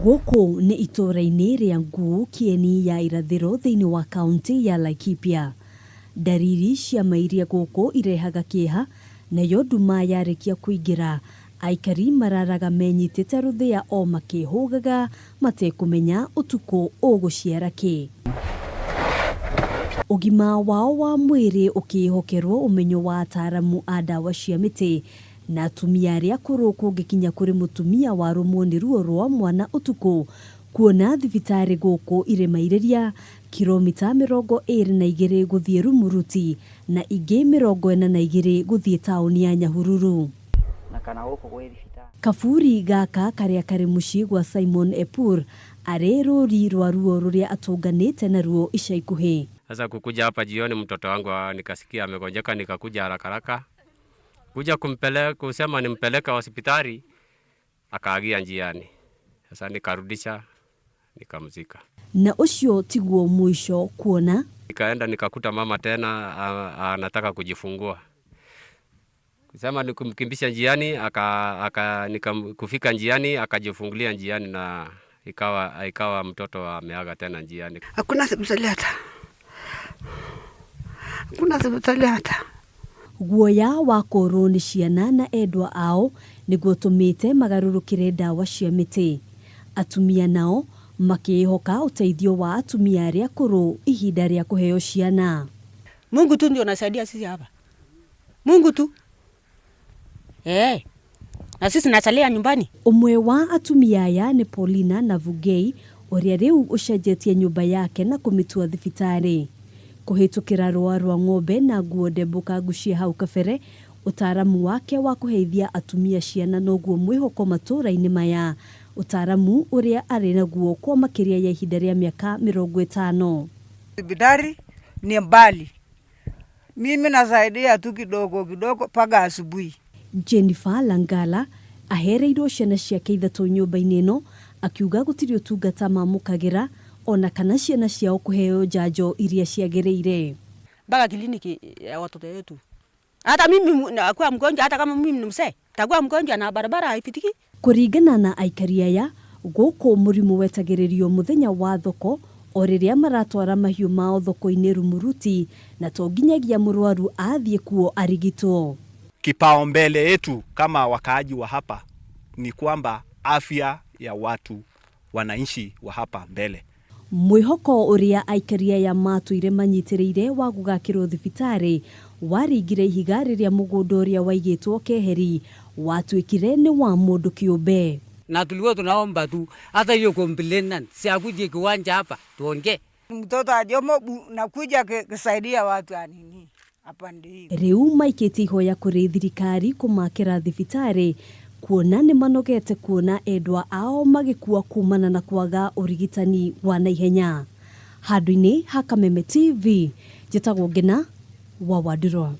Guku ni ituura-ini ria Nguu, Kieni ya irathiro thiini wa kaunti ya Laikipia. Dariri cia mairia guku irehaga kieha, nayo nduma yarikia kuingira, aikari mararaga menyitite ruthia o makihugaga matekumenya utuku uguciara ki. Ugima wao wa mwiri ukihokerwo umenyo wa ataramu a ndawa cia miti, na atumia aria akuru kungikinya kuri mutumia warumwo ni ruo rwa mwana utuku, kuona thibitari guku iremairiria kilomita 22 guthii Rumuruti na ingi 42 guthii tauni ya Nyahururu. Kafuri gaka karia kari muci gwa Simon Epur are rori rwa ruo ruria atunganite na ruo ica ikuhi. Sasa kukuja hapa jioni mtoto wangu nikasikia amegonjeka, nikakuja haraka kuja kusema nimpeleka hospitali, akaagia njiani. Sasa nikarudisha nikamzika. Na ucio tiguo mwisho kuona. Nikaenda nikakuta mama tena anataka kujifungua. Kusema nikumkimbisha njiani, kufika njiani akajifungulia njiani na ikawa mtoto ameaga tena njiani. Hakuna hospitali hata. Guoya wa koroni ciana na endwa ao niguo tumite magarurukiire ndawa cia miti. Atumia nao makihoka uteithio wa atumia aria akuru ihinda ria kuheo ciana. Mungu tu ndio anasaidia sisi hapa. Mungu tu. Na sisi nasalia nyumbani. Umwe wa atumia aya ni Paulina na Vugei, uria riu ucenjetie nyumba yake na kumitua thibitari. Kuhitukira rwa ng'ombe na nguo ndembuka gucia hau kabere, utaramu wake wa kuheithia atumia ciana noguo mwihoko matura-ini maya, utaramu uria ari naguo kwa makiria ya ihinda ria miaka 50. Thibitari ni mbali. Mimi nasaidia tu kidogo paga asubuhi. Jennifer Langala ahereirwo ciana ciake ithatu nyumba-ini ino, akiuga gutiri utungata mamukagira ona kana ciana ciao kuheo njanjo iria ciagiriire. Baga kliniki ya watoto wetu. Hata mimi nakuwa mgonjwa, hata kama mimi ni mzee, takuwa mgonjwa na barabara haifitiki. Kuringana na aikari aya, guku murimu wetagiririo muthenya wa thoko o riria maratwara mahiu mao thoko-ini Rumuruti, na to nginyagia murwaru athie kuo arigitwo. Kipaumbele yetu kama wakaaji wa hapa ni kwamba afya ya watu wananchi wa hapa mbele. Mwihoko uria aikaria ya matuire manyitiriire wa gugakirwo thibitari waringire ihiga riria mugundo uria waigitwo keheri watwikire ni wa mundu kiumbe. Na tulikuwa tunaomba tu hata hiyo complainant si akuje kiwanja hapa tuongee. Mtoto ajomo nakuja kusaidia watu anini hapa ndio. Riu maikiti hoya kuri thirikari kumakira thibitari, kuona ni manogete kuona endwa ao magikua kumana na kwaga urigitani wa naihenya. Handu-ini ha Kameme TV, njitagwo Ngina wa Wadurwa.